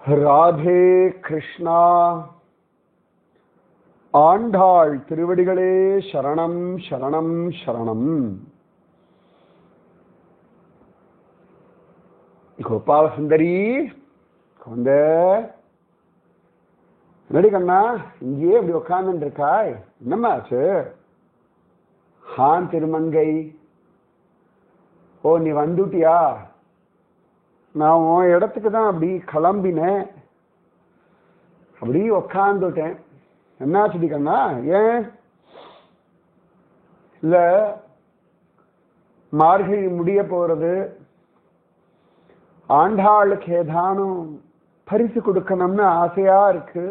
ராதே கிருஷ்ணா. ஆண்டாள் திருவடிகளே சரணம் சரணம் சரணம். கோபால சுந்தரி கொண்ட நடி கண்ணா, இங்கேயே இப்படி உட்கார்ந்து இருக்காய், என்னம்மாச்சு? ஹான் திருமங்கை, ஓ நீ வந்துட்டியா? நான் உன் இடத்துக்கு தான் அப்படி கிளம்பினேன், அப்படி உக்காந்துட்டேன். என்னாச்சுடி கண்ணா? ஏன் இல்ல மார்கழி முடிய போறது, ஆண்டாளுக்கு ஏதானும் பரிசு கொடுக்கணும்னு ஆசையா இருக்கு.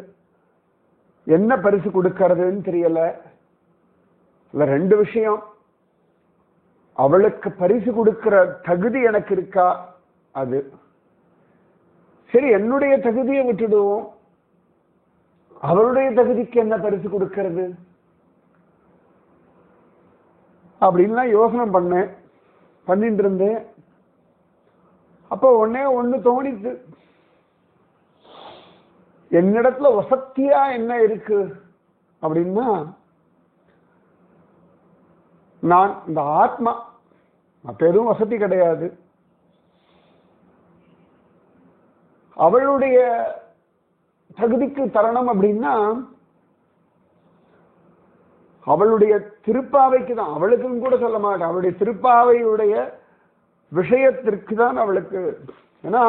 என்ன பரிசு கொடுக்கறதுன்னு தெரியல. இல்ல ரெண்டு விஷயம், அவளுக்கு பரிசு கொடுக்கிற தகுதி எனக்கு இருக்கா? அது சரி, என்னுடைய தகுதியை விட்டுடுவோம், அவளுடைய தகுதிக்கு என்ன பரிசு கொடுக்கிறது அப்படின்லாம் யோசனை பண்ணிட்டு இருந்தேன். அப்போ ஒண்ணு தோணித்து, என்னிடத்துல வசத்தியா என்ன இருக்கு அப்படின்னா, நான் இந்த ஆத்மா பெரும் வசதி கிடையாது, அவளுடைய தகுதிக்கு தரணும் அப்படின்னா அவளுடைய திருப்பாவைக்கு தான், அவளுக்குன்னு கூட சொல்ல மாட்டேன், அவளுடைய திருப்பாவையுடைய விஷயத்திற்கு தான் அவளுக்கு. ஏன்னா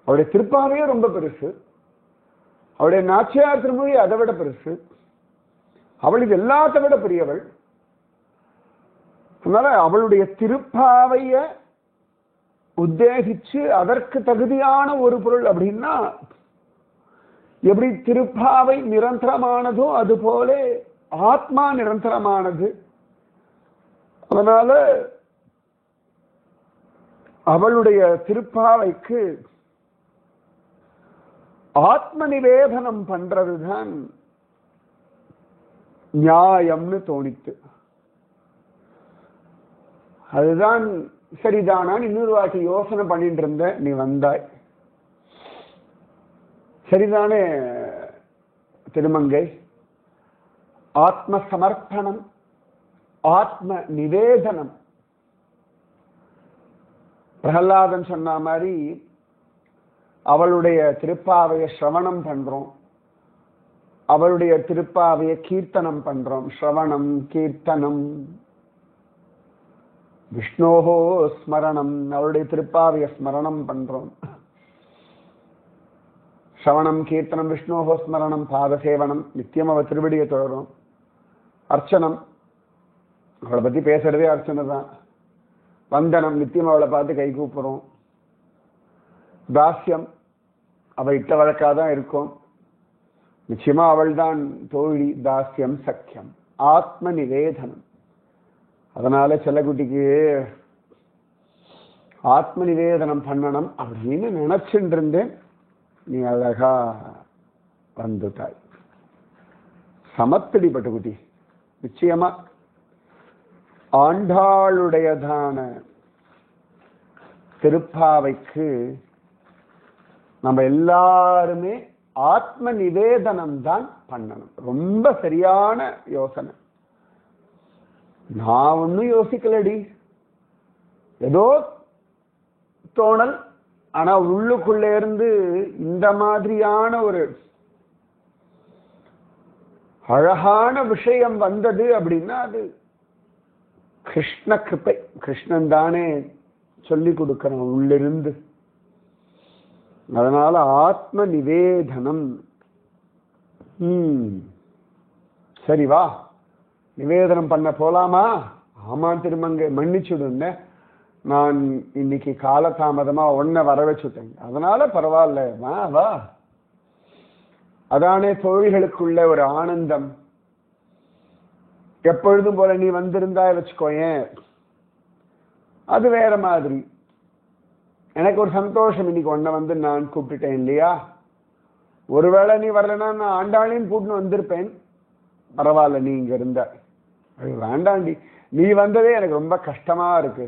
அவளுடைய திருப்பாவையே ரொம்ப பெருசு, அவளுடைய நாச்சியார் திருமொழி அதை விட பெருசு, அவள் இது எல்லாத்த விட பெரியவள். அதனால அவளுடைய திருப்பாவைய உத்தேசிச்சு அதற்கு தகுதியான ஒரு பொருள் அப்படின்னா, எப்படி திருப்பாவை நிரந்தரமானதோ அது போல ஆத்மா நிரந்தரமானது. அதனால அவளுடைய திருப்பாவைக்கு ஆத்ம நிவேதனம் பண்றதுதான் நியாயம்னு தோணித்து. அதுதான் சரிதானா இன்னொரு வாட்டி யோசனை பண்ணிட்டு இருந்த, நீ வந்தாய். சரிதானே திருமங்கை? ஆத்ம சமர்ப்பணம், ஆத்ம நிவேதனம். பிரகலாதன் சொன்ன மாதிரி அவளுடைய திருப்பாவைய சிரவணம் பண்றோம், அவளுடைய திருப்பாவைய கீர்த்தனம் பண்றோம். சிரவணம் கீர்த்தனம் விஷ்ணோஹோ ஸ்மரணம், அவருடைய திருப்பாவைய ஸ்மரணம் பண்றோம். சிரவணம் கீர்த்தனம் விஷ்ணோஹோ ஸ்மரணம் பாதசேவனம், நித்தியம் அவ திருவடியை தொடரும். அர்ச்சனம், அவளை பத்தி பேசுறதே அர்ச்சனை தான். வந்தனம், நித்தியம் அவளை பார்த்து கை கூப்புறோம். தாஸ்யம், அவ இட்ட வழக்காதான் இருக்கும், நிச்சயமா அவள் தான் தோழி. தாஸ்யம் சக்கியம், ஆத்ம நிவேதனம். அதனால செல்லக்குட்டிக்கு ஆத்ம நிவேதனம் பண்ணணும் அப்படின்னு நினைச்சுட்டு இருந்தேன். நீ அழகா வந்துட்டாய். சமத்தடி பட்டுக்குட்டி. நிச்சயமா ஆண்டாளுடையதான திருப்பாவைக்கு நம்ம எல்லாருமே ஆத்ம நிவேதனம் தான் பண்ணணும். ரொம்ப சரியான யோசனை. நான் ஒன்னும் யோசிக்கலடி, ஏதோ தோணல். ஆனா உள்ளுக்குள்ள இருந்து இந்த மாதிரியான ஒரு அழகான விஷயம் வந்தது அப்படின்னா அது கிருஷ்ண கிருபை. கிருஷ்ணன் தானே சொல்லி கொடுக்கிறான் உள்ளிருந்து. அதனால ஆத்ம நிவேதனம். சரி வா, நிவேதனம் பண்ண போலாமா? ஆமா திருமங்கை, மன்னிச்சுடுங்க, நான் இன்னைக்கு காலதாமதமா ஒன்ன வர வச்சுட்டேன், அதனால பரவாயில்ல, வா வா. அதானே தோழிகளுக்குள்ள ஒரு ஆனந்தம். எப்பொழுதும் போல நீ வந்திருந்தா வச்சுக்கோயேன், அது வேற மாதிரி. எனக்கு ஒரு சந்தோஷம், இன்னைக்கு ஒன்ன வந்து நான் கூப்பிட்டுட்டேன் இல்லையா? ஒருவேளை நீ வரலன்னா நான் ஆண்டாளையும் கூட்டின்னு வந்திருப்பேன். பரவாயில்ல, நீ இங்க இருந்த. வேண்டாண்டி, நீ வந்ததே எனக்கு ரொம்ப கஷ்டமா இருக்கு.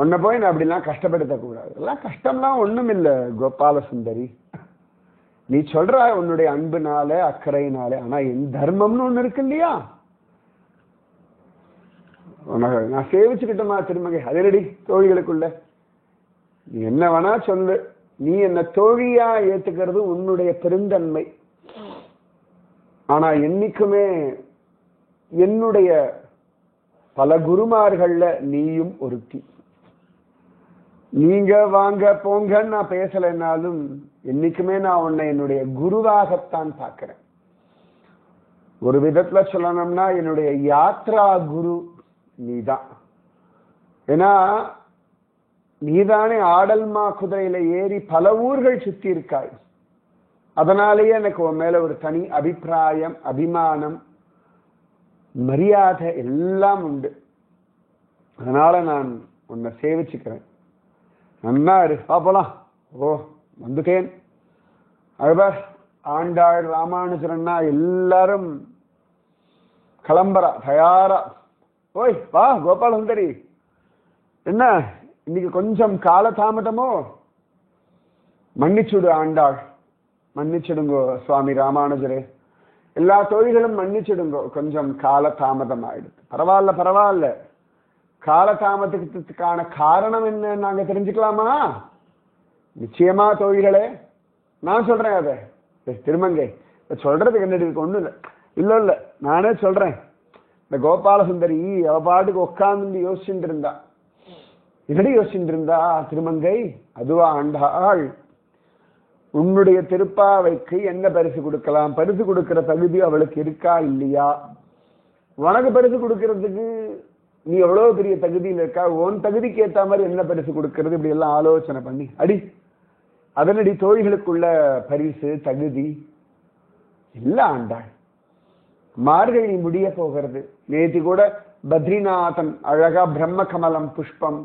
உன்னை போய் நான் அப்படிலாம் கஷ்டப்படுத்தக்கூடாது. எல்லாம் கஷ்டம்லாம் ஒண்ணும் இல்லை கோபால சுந்தரி. நீ சொல்ற உன்னுடைய அன்புனால அக்கறையினால, ஆனா என் தர்மம்னு ஒண்ணு இருக்கு இல்லையா, நான் சேவிச்சுக்கிட்டோமா திருமகை. அதனடி தோழிகளுக்குள்ள நீ என்ன வேணா சொல்லு, நீ என்ன தோழியா ஏத்துக்கிறது உன்னுடைய பெருந்தன்மை. ஆனா என்னைக்குமே என்னுடைய பல குருமார்கள்ல நீயும் ஒருத்தி. நீங்க வாங்க போங்கன்னு நான் பேசலைன்னாலும் என்னைக்குமே நான் உன்னை என்னுடைய குருவாகத்தான் பார்க்கிறேன். ஒரு விதத்துல சொல்லணும்னா என்னுடைய யாத்ரா குரு நீதான். ஏன்னா நீதானே ஆடல்மா குதிரையில ஏறி பல ஊர்கள் சுத்தி இருக்காய். அதனாலேயே எனக்கு உன் மேல ஒரு தனி அபிப்பிராயம், அபிமானம், மரியாதை எல்லாம் உண்டு. அதனால நான் உன்னை சேவிச்சுக்கிறேன். நன்னா இரு, பாப்பலாம். ஓ வந்துட்டேன். அதுபர் ஆண்டாள் ராமானுஜரன்னா எல்லாரும் கிளம்புறா, தயாரா. ஓய் வா கோபால சுந்தரி, என்ன இன்னைக்கு கொஞ்சம் காலதாமதமோ? மன்னிச்சுடு ஆண்டாள், மன்னிச்சிடுங்கோ சுவாமி ராமானுஜரே, எல்லா தோழிகளும் மன்னிச்சிடுங்கோ, கொஞ்சம் காலதாமதம் ஆயிடுது. பரவாயில்ல பரவாயில்ல, காலதாமதத்துக்கான காரணம் என்ன நாங்க தெரிஞ்சுக்கலாமா? நிச்சயமா தோழிகளே, நான் சொல்றேன். அதை திருமங்கை சொல்றதுக்கு என்ன இருக்கு? ஒண்ணு இல்லை. இல்ல இல்ல நானே சொல்றேன். இந்த கோபால சுந்தரி அவ பாட்டுக்கு உட்கார்ந்து யோசிச்சுட்டு இருந்தா. என்னடி யோசிச்சுட்டு இருந்தா திருமங்கை? அதுவா ஆண்டாள், உன்னுடைய திருப்பாவைக்கு என்ன பரிசு கொடுக்கலாம், பரிசு கொடுக்கிற தகுதி அவளுக்கு இருக்கா இல்லையா, உனக்கு பரிசு கொடுக்கறதுக்கு நீ எவ்வளவு பெரிய தகுதியில் இருக்கா, உன் தகுதிக்கு ஏற்ற மாதிரி என்ன பரிசு கொடுக்கறது, இப்படி எல்லாம் ஆலோசனை பண்ணி அடி அதனடி தோழிகளுக்குள்ள பரிசு தகுதி இல்ல ஆண்டாள். மார்கழி முடிய போகிறது. நேற்று கூட பத்ரிநாதன் அழகா பிரம்ம கமலம் புஷ்பம்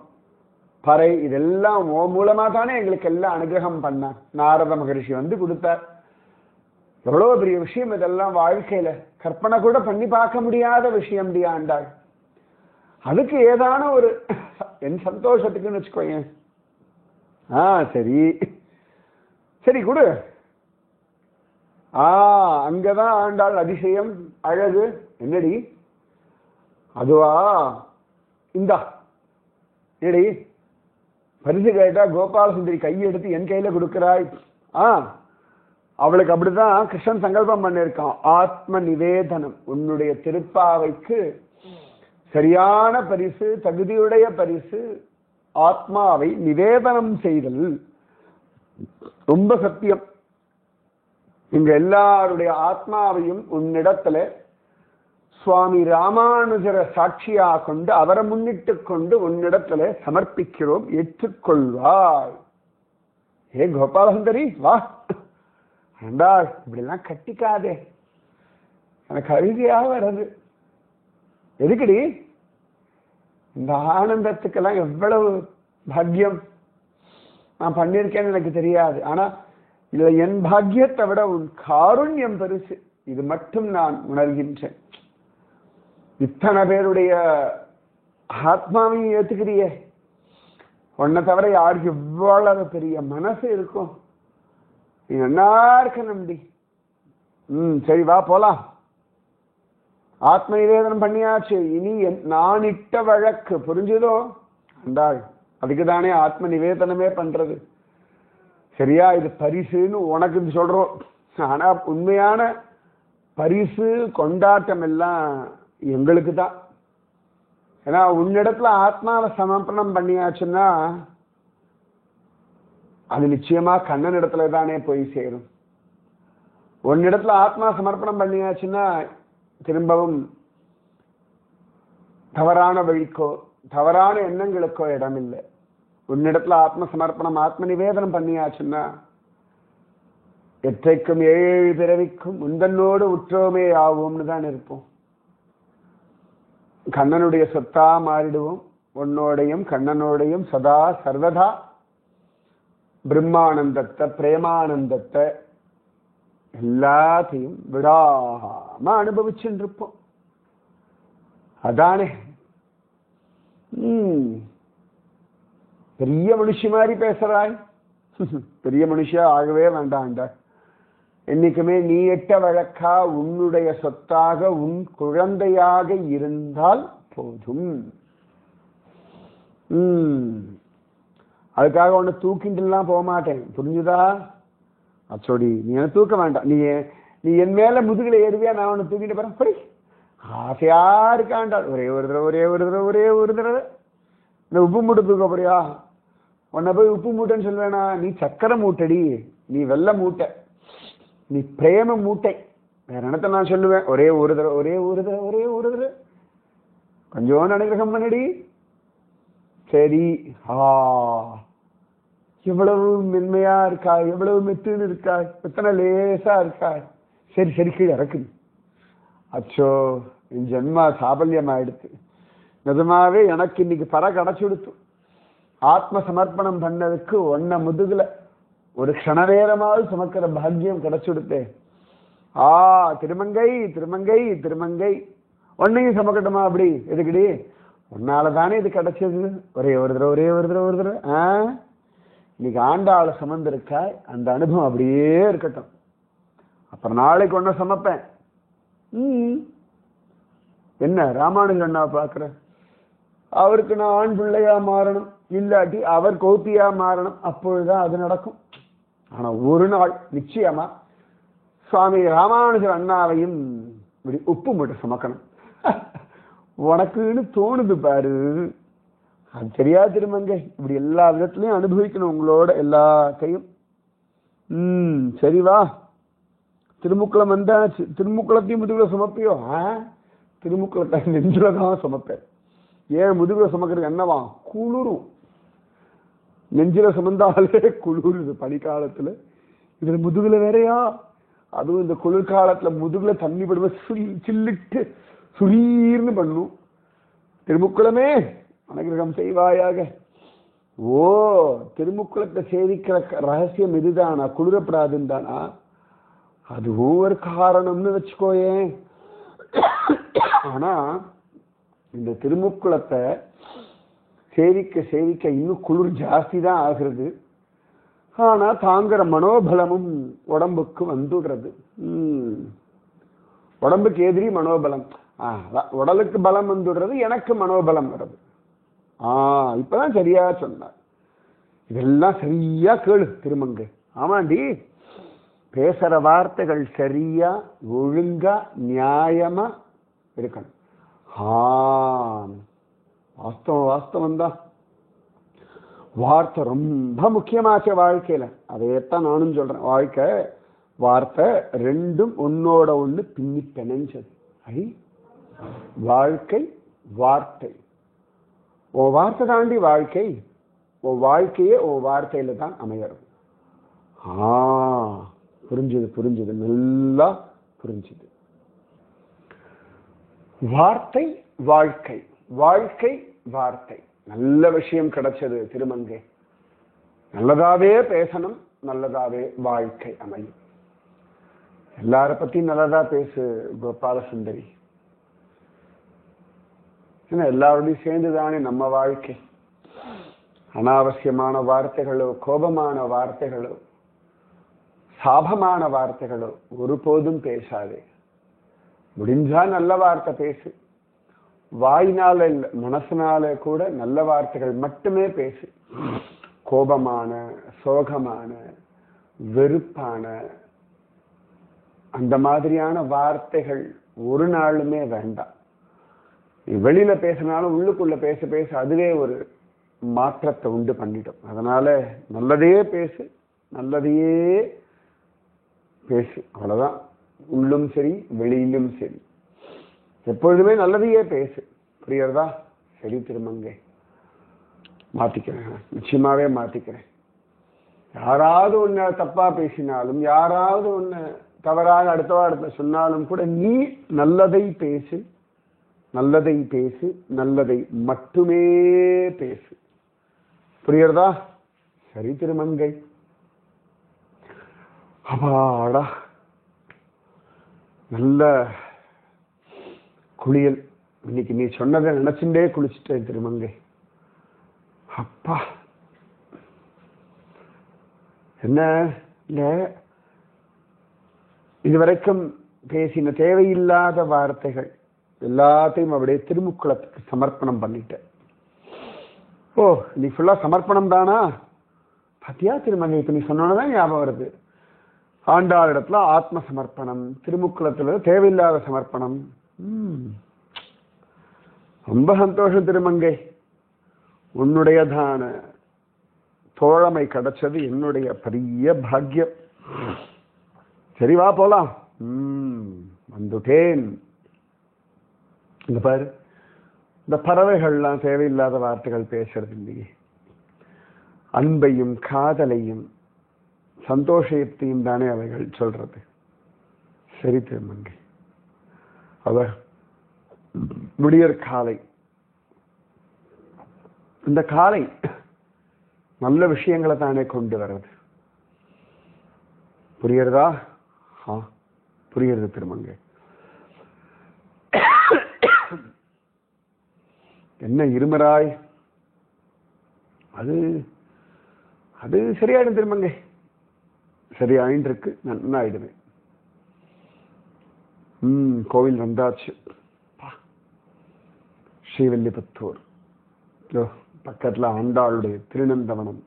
பறை இதெல்லாம் மூலமா தானே எங்களுக்கு எல்லாம் அனுகிரகம் பண்ணான். நாரத மகரிஷி வந்து கொடுத்தார். எவ்வளவு பெரிய விஷயம் இதெல்லாம், வாழ்க்கையில கற்பனை கூட பண்ணி பார்க்க முடியாத விஷயம் டி ஆண்டாள். அதுக்கு ஏதான ஒரு என் சந்தோஷத்துக்குன்னு வச்சுக்கோங்க. சரி சரி கொடு. அங்கதான் ஆண்டாள் அதிசயம் அழகு. என்னடி அதுவா? இந்தா ஏடி பரிசு கேட்டா கோபால சுந்தரி கையெடுத்து என் கையில கொடுக்கிறாய். அவளுக்கு அப்படிதான் கிருஷ்ணன் சங்கல்பம் பண்ணிருக்கான். ஆத்ம நிவேதனம், உன்னுடைய திருப்பாவைக்கு சரியான பரிசு, தகுதியுடைய பரிசு ஆத்மாவை நிவேதனம் செய்தல். ரொம்ப சத்தியம். இங்க எல்லாருடைய ஆத்மாவையும் உன்னிடத்துல சுவாமி ராமானுஜரை சாட்சியா கொண்டு அவரை முன்னிட்டு கொண்டு உன்னிடத்துல சமர்ப்பிக்கிறோம், ஏற்றுக்கொள்வாய். ஏ கோபால சுந்தரி வா. ஆண்டாள் இப்படிலாம் கட்டிக்காதே, எனக்கு அழுகையா வர்றது. எதுக்குடி? இந்த ஆனந்தத்துக்கெல்லாம் எவ்வளவு பாக்கியம் நான் பண்ணியிருக்கேன்னு எனக்கு தெரியாது. ஆனா இதுல என் பாக்கியத்தை விட உன் காருண்யம் பெருசு, இது மட்டும் நான் உணர்கின்றேன். இத்தனை பேருடைய ஆத்மாவையும் ஏத்துக்கிறியே, உன்னை தவிர யாருக்கு எவ்வளவு பெரிய மனசு இருக்கும். நீ நல்லா இருக்க நம்பி. சரி வா போலாம். ஆத்ம நிவேதனம் பண்ணியாச்சு. இனி நான் இட்ட வழக்கு புரிஞ்சுதோ அண்டாள்? அதுக்குதானே ஆத்ம நிவேதனமே பண்றது. சரியா? இது பரிசுன்னு உனக்கு சொல்றோம். ஆனா உண்மையான பரிசு கொண்டாட்டம் எல்லாம் எங்களுக்கு தான். ஏன்னா உன்னிடத்துல ஆத்மாவை சமர்ப்பணம் பண்ணியாச்சுன்னா அது நிச்சயமா கண்ணன் இடத்துல தானே போய் சேரும். உன்னிடத்துல ஆத்மா சமர்ப்பணம் பண்ணியாச்சுன்னா திரும்பவும் தவறான வழிக்கோ தவறான எண்ணங்களுக்கோ இடம் இல்லை. உன்னிடத்துல ஆத்ம சமர்ப்பணம் ஆத்ம நிவேதனம் பண்ணியாச்சுன்னா எற்றைக்கும் 7 பிறவிக்கும் உந்தன்னோடு உற்றோமே ஆவோம்னு தான் இருப்போம். கண்ணனுடைய சொத்தா மாறிடுவோம். உன்னோடையும் கண்ணனோடையும் சதா சர்வதா பிரம்மானந்தத்தை பிரேமானந்தத்தை எல்லாத்தையும் விடாம அனுபவிச்சுட்டு இருப்போம். அதானே பெரிய மனுஷி மாதிரி பேசுறாய். பெரிய மனுஷியா ஆகவே வேண்டாண்டா. என்னைக்குமே நீ எட்ட வழக்கா உன்னுடைய சொத்தாக உன் குழந்தையாக இருந்தால் போதும். அதுக்காக உன்னை தூக்கிட்டுலாம் போக மாட்டேன், புரிஞ்சுதா? அச்சோடி, நீ என்ன தூக்க வேண்டாம். நீ என் மேல முதுகுல ஏறுவியா, நான் உன்னை தூக்கிட்டு போறேன். போய் ஆசையா இருக்காண்டாள். ஒரே ஒரு தடவை இந்த உப்பு மூட்டை தூக்க போறியா? உன்னை போய் உப்பு மூட்டைன்னு சொல்லுவேனா? நீ சக்கரை மூட்டடி, நீ வெள்ளை மூட்டை, நீ பிரேம மூட்டை. வேற என்னத்த நான் சொல்லுவேன்? ஒரே ஒரு தடவை கொஞ்சம் அனுகிரகம் பண்ணடி. சரி, எவ்வளவு மென்மையா இருக்காய், எவ்வளவு மெத்துன்னு இருக்காய், எத்தனை லேசா இருக்காய். சரி கீழே இறக்குது. அச்சோ, என் ஜென்மா சாபல்யமா எடுத்து. நிஜமாவே எனக்கு இன்னைக்கு பற கிடைச்சு கொடுத்து. ஆத்ம சமர்ப்பணம் பண்ணதுக்கு ஒன்ன முதுகுல ஒரு க்ஷணநேரமாவது சுமக்கிற பாக்கியம் கிடைச்சுடுத்தே. திருமங்கை ஒன்னையும் சமக்கட்டுமா? அப்படி எதுக்குடி? உன்னாலதானே இது கிடைச்சது. ஒரே ஒரு தடவை இன்னைக்கு ஆண்டாளை சுமந்திருக்காய். அந்த அனுபவம் அப்படியே இருக்கட்டும். அப்புறம் நாளைக்கு ஒன்ன சமைப்பேன். என்ன ராமானுஜன் அண்ணா பாக்குற? அவருக்கு நான் ஆண் பிள்ளையா மாறணும், இல்லாட்டி அவர் கோபியா மாறணும். அப்பொழுதுதான் அது நடக்கும். ஆனா ஒரு நாள் நிச்சயமா சுவாமி ராமானுஜர் அண்ணாவையும் இப்படி உப்பு மூட்டை சுமக்கணும். உனக்குன்னு தோணுது பாரு, அது தெரியாது திருமங்கை. இப்படி எல்லா விதத்திலையும் அனுபவிக்கணும் உங்களோட எல்லாத்தையும். சரி வா, திருமுக்குளம் வந்தாச்சு. திருமுக்குளத்தையும் முதுகுல சுமப்பியோ? திருமுக்குளத்தை நெஞ்சுலதான் சுமப்பேன். ஏன் முதுகுல சுமக்கிறது என்னவா? குளிரும். நெஞ்சில சுமந்தாலே குளிருது பனிக்காலத்துல. இதுல முதுகுல வேறையா? அதுவும் இந்த குளிர்காலத்துல முதுகுல தண்ணி படுவது சில்லிட்டு சுரீர்னு பண்ணும். திருமுக்குளமே அனுகிரகம் செய்வாயாக. திருமுக்குளத்தை சேவிக்கிற ரகசியம் இதுதானா? குளிரப்படாதுன்னு தானா? அது ஒவ்வொரு காரணம்னு வச்சுக்கோயேன். ஆனா இந்த திருமுக்குளத்தை சேவிக்க இன்னும் குளிர் ஜாஸ்தி தான் ஆகிறது. ஆனா தாங்குற மனோபலமும் உடம்புக்கு வந்துடுறது. உடம்புக்கு எதிரி மனோபலம். உடலுக்கு பலம் வந்துடுறது, எனக்கு மனோபலம் வருது. இப்பதான் சரியா சொன்னார். இதெல்லாம் சரியா கேளு திருமங்கை. ஆமாண்டி, பேசுற வார்த்தைகள் சரியா ஒழுங்கா நியாயமா இருக்கணும். வாஸ்தவம் தான். வார்த்தை ரொம்ப முக்கியமாச்ச வாழ்க்கையில. அதையத்தான் நானும் சொல்றேன். வார்த்தை ரெண்டும் ஒன்னோட ஒண்ணு பின்னி பிணைஞ்சது. வாழ்க்கை வார்த்தை. ஓ வார்த்தை தாண்டி வாழ்க்கை. ஓ வாழ்க்கையே ஓ வார்த்தையில தான் அமையறது. புரிஞ்சுது, நல்லா புரிஞ்சுது. வார்த்தை வாழ்க்கை, வாழ்க்கை வார்த்தை. நல்ல விஷயம் கிடைச்சது திருமங்கை. நல்லதாவே பேசணும், நல்லதாவே வாழ்க்கை அமையும். எல்லார பத்தியும் நல்லதா பேசு கோபால சுந்தரி. எல்லாரோடையும் சேர்ந்துதானே நம்ம வாழ்க்கை. அனாவசியமான வார்த்தைகளோ, கோபமான வார்த்தைகளோ, சாபமான வார்த்தைகளோ ஒருபோதும் பேசாதே. முடிஞ்சா நல்ல வார்த்தை பேசு. வாயினால இல்ல, மனசுனால கூட நல்ல வார்த்தைகள் மட்டுமே பேசு. கோபமான, சோகமான, வெறுப்பான அந்த மாதிரியான வார்த்தைகள் ஒரு நாளுமே வேண்டாம். நீ வெளியில பேசினாலும் உள்ளுக்குள்ள பேச பேச அதுவே ஒரு மாற்றத்தை உண்டு பண்ணிடும். அதனால நல்லதையே பேசு, நல்லதையே பேசு. அவ்வளவுதான். உள்ளும் சரி, வெளியிலும் சரி, எப்பொழுதுமே நல்லதையே பேசு. புரியுறதா? சரி திருமங்கை, மாத்திக்கிறேன், நிச்சயமாவே மாத்திக்கிறேன். யாராவது ஒண்ணு தப்பா பேசினாலும், யாராவது ஒண்ணு தவறாக அடுத்த வாரத்தை சொன்னாலும் கூட நீ நல்லதை பேசு, நல்லதை பேசு, நல்லதை மட்டுமே பேசு. புரியுறதா? சரி திருமங்கை. அப்பாடா, நல்ல குளியல். இன்னைக்கு நீ சொன்னதை நினைச்சுட்டே குளிச்சுட்டேன் திருமங்கை. அப்பா, என்ன இல்லை, இதுவரைக்கும் பேசின தேவையில்லாத வார்த்தைகள் எல்லாத்தையும் அவருடைய திருமுக்குளத்துக்கு சமர்ப்பணம் பண்ணிட்டேன். ஓ, நீ ஃபுல்லா சமர்ப்பணம் தானா? பத்தியா திருமங்கை, இப்ப நீ சொன்னதான் ஞாபகம் வருது. ஆண்டாள் இடத்துல ஆத்ம சமர்ப்பணம், திருமுக்குளத்துல தேவையில்லாத சமர்ப்பணம். ரொம்ப சந்தோஷம் திருமங்கை, உன்னுடையதான தோழமை கிடைச்சது என்னுடைய பெரிய பாக்கியம். சரி வா போலாம். வந்துட்டேன். இந்த பாரு, இந்த பறவைகள்லாம் தேவையில்லாத வார்த்தைகள் பேசுறது இல்லையே. அன்பையும் காதலையும் சந்தோஷத்தையும் தானே அவைகள் சொல்றது. சரி திருமங்கை, அவ விடியற் காலை, இந்த காலை நல்ல விஷயங்களை தானே கொண்டு வர்றது. புரியுறதா? புரியுறது திருமங்கை. என்ன இருமராய்? அது அது சரியாயிடும் திருமங்கை, சரியாயின்னு இருக்கு, நன்னாயிடுவேன். கோவில் வந்தாச்சு. ஸ்ரீவில்லிபுத்தூர் பக்கத்துல ஆண்டாளுடைய திருநந்தவனம்,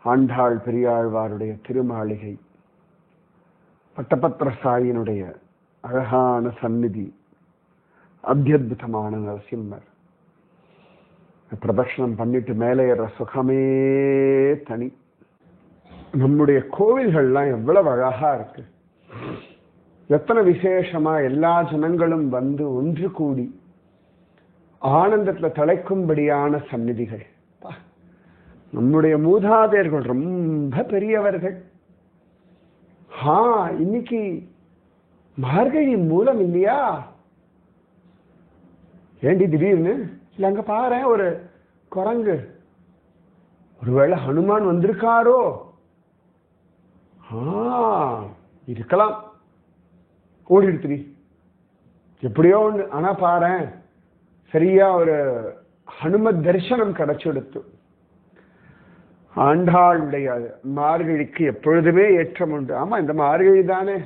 ஆண்டாள் பெரியாழ்வாருடைய திருமாளிகை, பட்டபத்திர சாயினுடைய அழகான சந்நிதி, அத்தியுதமான நரசிம்மர். பிரதட்சணம் பண்ணிட்டு மேலே ஏற சுகமே தனி. நம்முடைய கோவில்கள்லாம் எவ்வளவு அழகா இருக்கு, எத்தனை விசேஷமா எல்லா ஜனங்களும் வந்து ஒன்று கூடி ஆனந்தத்துல தலைக்கும்படியான சந்நிதிகள். நம்முடைய மூதாதையர்கள் ரொம்ப பெரியவர்கள். இன்னைக்கு மார்கழி மூலம் இல்லையா? ஏண்டி திடீர்னு? இல்ல, அங்க பாரு ஒரு குரங்கு, ஒருவேளை ஹனுமான் வந்திருக்காரோ? இருக்கலாம், ஓடிடுத்துடி எப்படியோ ஒண்ணு. ஆனா பாரு, சரியா ஒரு ஹனுமத் தரிசனம் கிடைச்செடுத்து. ஆண்டாளுடைய மார்கழிக்கு எப்பொழுதுமே ஏற்றம் உண்டு. ஆமா, இந்த மார்கழி தானே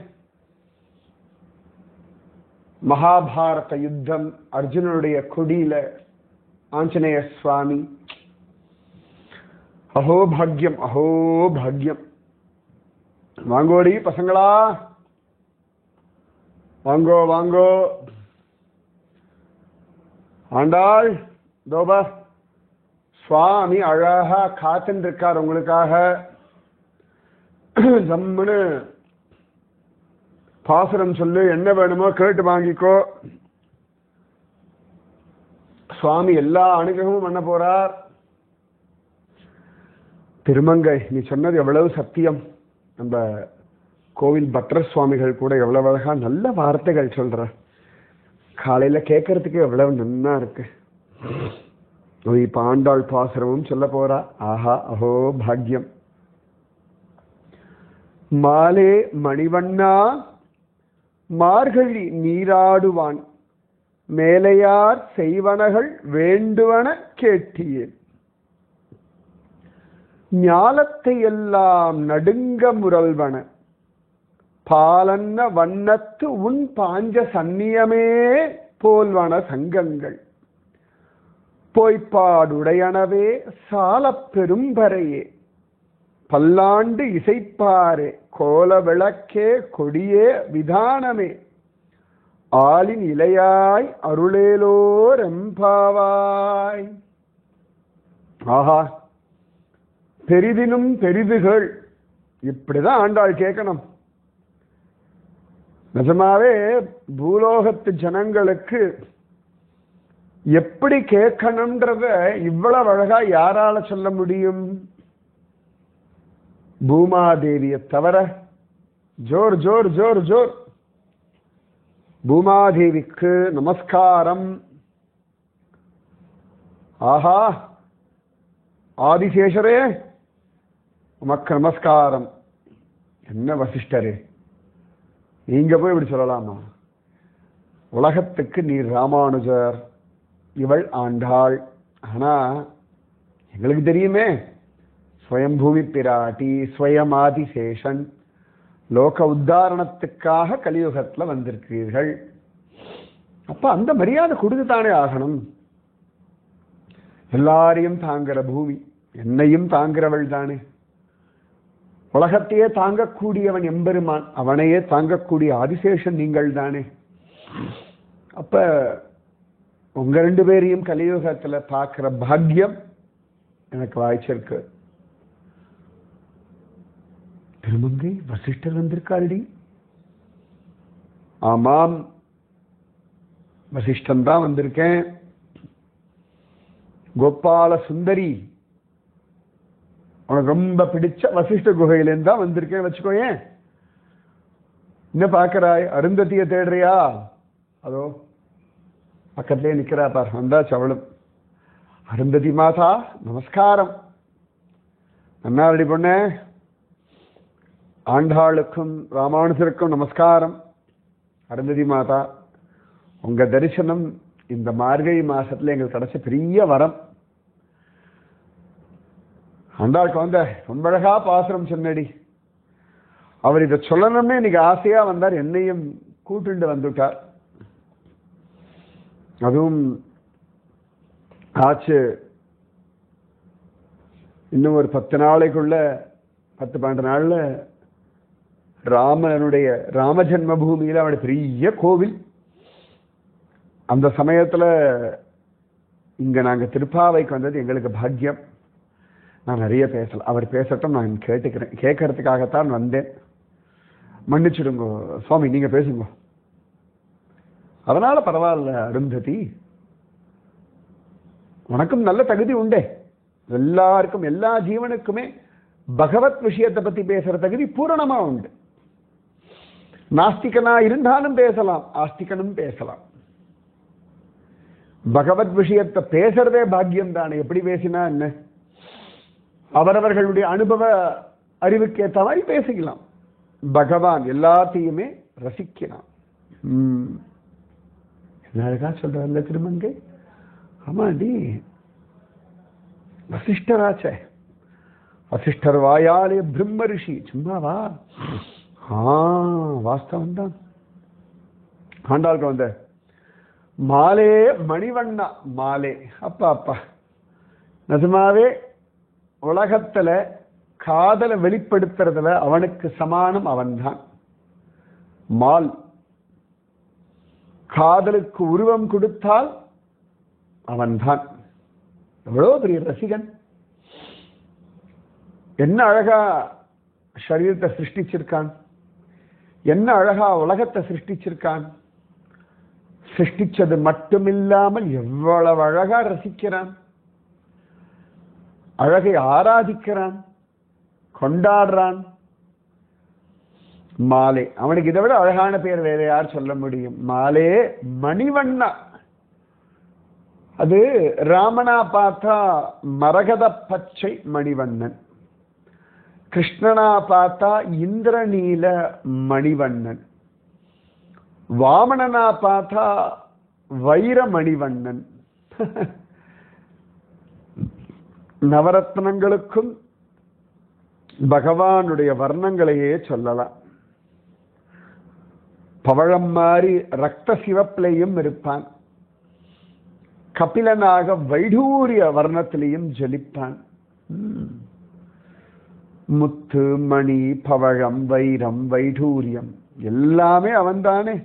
மகாபாரத யுத்தம், அர்ஜுனனுடைய கொடியில ஆஞ்சநேய சுவாமி. அஹோ பாக்யம், அஹோ பாக்யம். வாங்கோடி பசங்களா, வாங்கோ வாங்கோ. ஆண்டாள் தோபா சுவாமி அழகா காத்துன்னு இருக்கார் உங்களுக்காக. ஜம்முன்னு பாசுரம் சொல்லு, என்ன வேணுமோ கேட்டு வாங்கிக்கோ. சுவாமி எல்லா அனுகிரகமும் பண்ண போறார். திருமங்கை, நீ சொன்னது எவ்வளவு சத்தியம். நம்ம கோவில் பத்ர சுவாமிகள் கூட எவ்வளவு அழகா நல்ல வார்த்தைகள் சொல்ற. காலையில கேட்கறதுக்கு எவ்வளவு நன்னா இருக்கு. இப்ப ஆண்டாள் பாசுரமும் சொல்ல போறா. ஆஹா, அஹோ பாக்யம். மாலே மணிவண்ணா மார்கழி நீராடுவான், மேலையார் செய்வனகள் வேண்டுவன கேட்டியேன். ஞாலத்தை எல்லாம் நடுங்க முரல்வன, பாலன்ன வண்ணத்து உன் பாஞ்ச சந்நியமே போல்வன சங்கங்கள். போய்ப்பாடுடையனவே சாலப் பெரும்பறையே, பல்லாண்டு இசைப்பாரே கோல விளக்கே கொடியே விதானமே, ஆலின் இலையாய் அருளேலோர் எம்பாவாய். ஆஹா, பெரிதினும் பெரிதுகள். இப்படிதான் ஆண்டாள் கேட்கணும். நிஜமாவே பூலோகத்து ஜனங்களுக்கு எப்படி கேட்கணும்ன்றத இவ்வளவு அழகா யாரால சொல்ல முடியும்? பூமாதேவியை தவிர. ஜோர் ஜோர் ஜோர் ஜோர். பூமாதேவிக்கு நமஸ்காரம். ஆஹா, ஆதிசேஷரே உமக்கு நமஸ்காரம். என்ன வசிஷ்டரே, நீங்க போய் இப்படி சொல்லலாமா? உலகத்துக்கு நீர் ராமானுஜர், இவள் ஆண்டாள். ஆனா எங்களுக்கு தெரியுமே, ஸ்வயம்பூமி பிராட்டி, ஸ்வயமாதிசேஷன், லோக உத்தாரணத்துக்காக கலியுகத்துல வந்திருக்கிறீர்கள். அப்ப அந்த மரியாதை கொடுத்துத்தானே ஆகணும். எல்லாரையும் தாங்குற பூமி, என்னையும் தாங்குறவள் தானே. உலகத்தையே தாங்கக்கூடியவன் எம்பெருமான், அவனையே தாங்கக்கூடிய ஆதிசேஷன் நீங்கள் தானே. அப்ப உங்க 2 பேரையும் கலியுகத்துல பார்க்கிற பாக்கியம் எனக்கு வாய்ச்சிருக்கு. திருமங்கை வசிஷ்டர் வந்திருக்காருடி. ஆமாம், வசிஷ்டன் தான் வந்திருக்கேன். கோபால சுந்தரி, உனக்கு ரொம்ப பிடிச்ச வசிஷ்ட குகையிலேருந்து தான் வந்திருக்கேன் வச்சுக்கோயேன். என்ன பார்க்கறாய்? அருந்ததியை தேடுறியா? அதோ பக்கத்திலே நிக்கிறா பார், வந்தாச்சு அவளும். அருந்ததி மாதா நமஸ்காரம். நன்னாரடி பொண்ணே, ஆண்டாளுக்கும் ராமானுஜருக்கும் நமஸ்காரம். அருந்ததி மாதா, உங்க தரிசனம் இந்த மார்கழி மாசத்துல எங்களுக்கு கிடைச்ச பெரிய வரம். ஆண்டாளுக்கு வந்த ரொம்ப அழகா பாசுரம் சொன்னடி. அவர் இதை சொல்லணும்னு இன்னைக்கு ஆசையா வந்தார், என்னையும் கூட்டுண்டு வந்துட்டார். அதுவும் ஆச்சு இன்னும் ஒரு 10 நாளைக்குள்ள, 10-12 நாள்ல ராமனுடைய ராம ஜென்ம பூமியில அவருடைய பெரிய கோவில். அந்த சமயத்துல இங்க நாங்க திருப்பாவைக்கு வந்தது எங்களுக்கு பாக்கியம். நான் நிறைய பேசல, அவர் பேசட்டும், நான் கேட்டுக்கிறேன். கேட்கறதுக்காகத்தான் வந்தேன், மன்னிச்சுடுங்க சுவாமி, நீங்க பேசுங்க. அதனால பரவாயில்ல அருந்ததி, உனக்கும் நல்ல தகுதி உண்டே. எல்லாருக்கும், எல்லா ஜீவனுக்குமே பகவத் விஷயத்தை பத்தி பேசுற தகுதி பூரணமா உண்டு. நாஸ்திகனா இருந்தாலும் பேசலாம், ஆஸ்திகனும் பேசலாம். பகவத் விஷயத்தை பேசுறதே பாக்கியம் தானே. எப்படி பேசினா என்ன, அவரவர்களுடைய அனுபவ அறிவுக்கு ஏற்ற மாதிரி பேசிக்கலாம். பகவான் எல்லாத்தையுமே ரசிக்கிறான். என்னக்கா சொல்றல்ல திருமங்கை? ஆமாண்டி, வசிஷ்டராச்சே, வசிஷ்டர் வாயாலே பிரம்ம ரிஷி. சும்மாவா? வாஸ்தவம் தான். ஆண்டாளுக்கு வந்த மாலே மணிவண்ணா மாலே, அப்பா அப்பா, நிஜமாவே உலகத்துல காதலை வெளிப்படுத்துறதுல அவனுக்கு சமானம் அவன்தான். மால் காதலுக்கு உருவம் கொடுத்தால் அவன்தான். எவ்வளவு பெரிய ரசிகன்! என்ன அழகா சரீரத்தை சிருஷ்டிச்சிருக்கான், என்ன அழகா உலகத்தை சிருஷ்டிச்சிருக்கான். சிருஷ்டிச்சது மட்டுமில்லாமல் எவ்வளவு அழகா ரசிக்கிறான், அழகை ஆராதிக்கிறான், கொண்டாடுறான். மாலே, அவனுக்கு இதை விட அழகான பேர் வேற யார் சொல்ல முடியும்? மாலே மணிவண்ணா. அது ராமனா பார்த்தா மரகத பச்சை மணிவண்ணன், கிருஷ்ணனா பார்த்தா இந்திரநீல மணிவண்ணன், வாமனனா பார்த்தா வைர மணிவண்ணன். நவரத்னங்களுக்கும் பகவானுடைய வர்ணங்களையே சொல்லலாம். பவழம் மாறி ரத்த சிவப்பிலையும் இருப்பான், கபிலனாக வைடூரிய வர்ணத்திலையும் ஜலிப்பான். முத்து மணி பவழம் வைரம் வைடூரியம் எல்லாமே அவன்தானே.